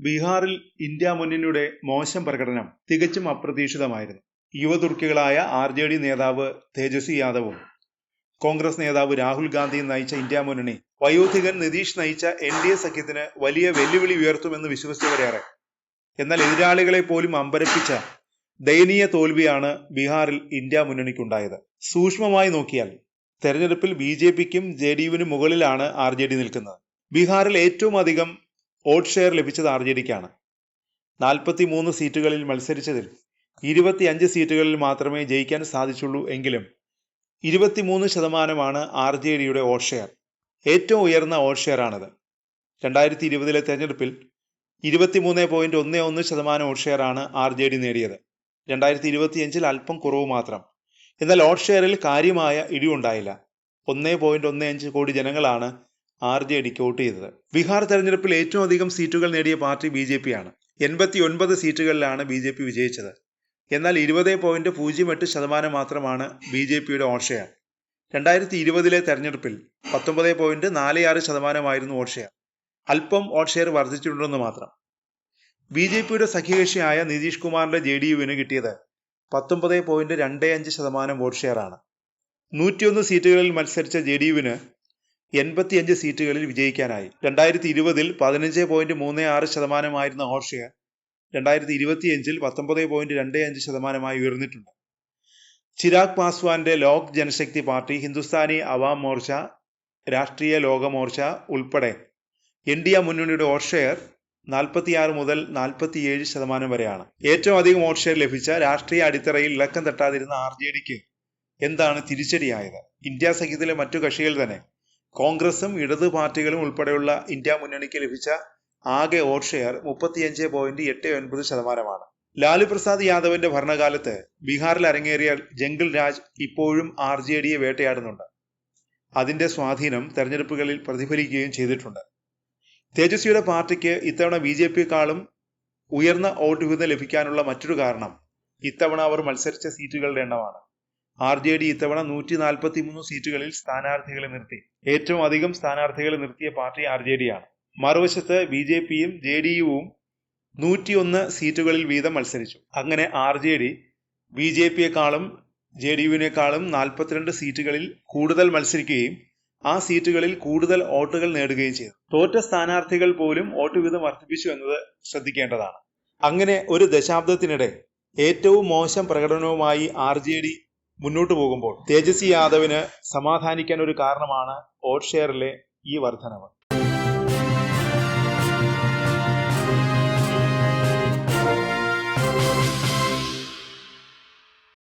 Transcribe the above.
ബീഹാറിൽ ഇന്ത്യ മുന്നണിയുടെ മോശം പ്രകടനം തികച്ചും അപ്രതീക്ഷിതമായിരുന്നു. യുവതുർക്കികളായ RJD നേതാവ് തേജസ്വി യാദവും കോൺഗ്രസ് നേതാവ് രാഹുൽ ഗാന്ധിയും നയിച്ച ഇന്ത്യ മുന്നണി വയോധികൻ നിതീഷ് നയിച്ച NDA സഖ്യത്തിന് വലിയ വെല്ലുവിളി ഉയർത്തുമെന്ന് വിശ്വസിച്ചവരേറെ. എന്നാൽ എതിരാളികളെ പോലും അമ്പരപ്പിച്ച ദയനീയ തോൽവിയാണ് ബീഹാറിൽ ഇന്ത്യ മുന്നണിക്കുണ്ടായത്. സൂക്ഷ്മമായി നോക്കിയാൽ തെരഞ്ഞെടുപ്പിൽ BJPക്കും JDUവിനും മുകളിലാണ് RJD നിൽക്കുന്നത്. ബീഹാറിൽ ഏറ്റവും അധികം വോട്ട് ഷെയർ ലഭിച്ചത് RJDക്കാണ്. 43 സീറ്റുകളിൽ മത്സരിച്ചതിൽ 25 സീറ്റുകളിൽ മാത്രമേ ജയിക്കാൻ സാധിച്ചുള്ളൂ എങ്കിലും 23% RJDയുടെ വോട്ട് ഷെയർ. ഏറ്റവും ഉയർന്ന വോട്ട് ഷെയർ ആണിത്. 2020 തെരഞ്ഞെടുപ്പിൽ 23.11% വോട്ട് ഷെയർ ആണ് RJD നേടിയത്. 2025 അല്പം കുറവ് മാത്രം. എന്നാൽ വോട്ട് ഷെയറിൽ കാര്യമായ ഇടിവുണ്ടായില്ല. 1.15 കോടി ജനങ്ങളാണ് RJDക്ക് വോട്ട് ചെയ്തത്. ബീഹാർ തെരഞ്ഞെടുപ്പിൽ ഏറ്റവും അധികം സീറ്റുകൾ നേടിയ പാർട്ടി BJP ആണ്. 89 സീറ്റുകളിലാണ് BJP വിജയിച്ചത്. എന്നാൽ 20.08% മാത്രമാണ് BJPയുടെ വോട്ട് ഷെയർ. 2020 തെരഞ്ഞെടുപ്പിൽ 19.46% വോട്ട് ഷെയർ. അല്പം വോട്ട് ഷെയർ വർദ്ധിച്ചിട്ടുണ്ടെന്ന് മാത്രം. BJPയുടെ സഖ്യകക്ഷിയായ നിതീഷ് കുമാറിന്റെ JDUവിന് കിട്ടിയത് 19.25% വോട്ട് ഷെയർ ആണ്. 101 സീറ്റുകളിൽ മത്സരിച്ച JDUവിന് 85 സീറ്റുകളിൽ വിജയിക്കാനായി. 2020 15.36% വോട്ട് ഷെയർ 2025 19.25% ഉയർന്നിട്ടുണ്ട്. ചിരാഗ് പാസ്വാന്റെ ലോക് ജനശക്തി പാർട്ടി, ഹിന്ദുസ്ഥാനി അവാം മോർച്ച, രാഷ്ട്രീയ ലോക മോർച്ച ഉൾപ്പെടെ NDA മുന്നണിയുടെ വോട്ട് ഷെയർ 46 മുതൽ 47% വരെയാണ്. ഏറ്റവും അധികം വോട്ട് ഷെയർ ലഭിച്ച രാഷ്ട്രീയ അടിത്തറയിൽ ഇളക്കം തട്ടാതിരുന്ന RJDക്ക് എന്താണ് തിരിച്ചടിയായത്? ഇന്ത്യ സഖ്യത്തിലെ മറ്റു കക്ഷികൾ തന്നെ കോൺഗ്രസും ഇടതു പാർട്ടികളും ഉൾപ്പെടെയുള്ള ഇന്ത്യ മുന്നണിക്ക് ലഭിച്ച ആകെ വോട്ട് ഷെയർ 35.89%. ലാലു പ്രസാദ് യാദവിന്റെ ഭരണകാലത്ത് ബീഹാറിൽ അരങ്ങേറിയ ജംഗിൾ രാജ് ഇപ്പോഴും RJDയെ വേട്ടയാടുന്നുണ്ട്. അതിന്റെ സ്വാധീനം തെരഞ്ഞെടുപ്പുകളിൽ പ്രതിഫലിക്കുകയും ചെയ്തിട്ടുണ്ട്. തേജസ്വിയുടെ പാർട്ടിക്ക് ഇത്തവണ BJPയെക്കാളും ഉയർന്ന വോട്ട് വിഹിതം ലഭിക്കാനുള്ള മറ്റൊരു കാരണം ഇത്തവണ അവർ മത്സരിച്ച സീറ്റുകളുടെ എണ്ണമാണ്. RJD ഇത്തവണ 143 സീറ്റുകളിൽ സ്ഥാനാർത്ഥികളെ നിർത്തി. ഏറ്റവും അധികം സ്ഥാനാർത്ഥികളെ നിർത്തിയ പാർട്ടി RJD ആണ്. മറുവശത്ത് BJPയും JDUവും 101 സീറ്റുകളിൽ വീതം മത്സരിച്ചു. അങ്ങനെ RJD BJPയെക്കാളും JDUവിനേക്കാളും 42 സീറ്റുകളിൽ കൂടുതൽ മത്സരിക്കുകയും ആ സീറ്റുകളിൽ കൂടുതൽ വോട്ടുകൾ നേടുകയും ചെയ്തു. തോറ്റ സ്ഥാനാർത്ഥികൾ പോലും വോട്ട് വീതം വർദ്ധിപ്പിച്ചു എന്നത് ശ്രദ്ധിക്കേണ്ടതാണ്. അങ്ങനെ ഒരു ദശാബ്ദത്തിനിടെ ഏറ്റവും മോശം പ്രകടനവുമായി RJD മുന്നോട്ടു പോകുമ്പോൾ തേജസ്വി യാദവിന് സമാധാനിക്കാൻ ഒരു കാരണമാണ് വോട്ട് ഷെയറിലെ ഈ വർധനവ്.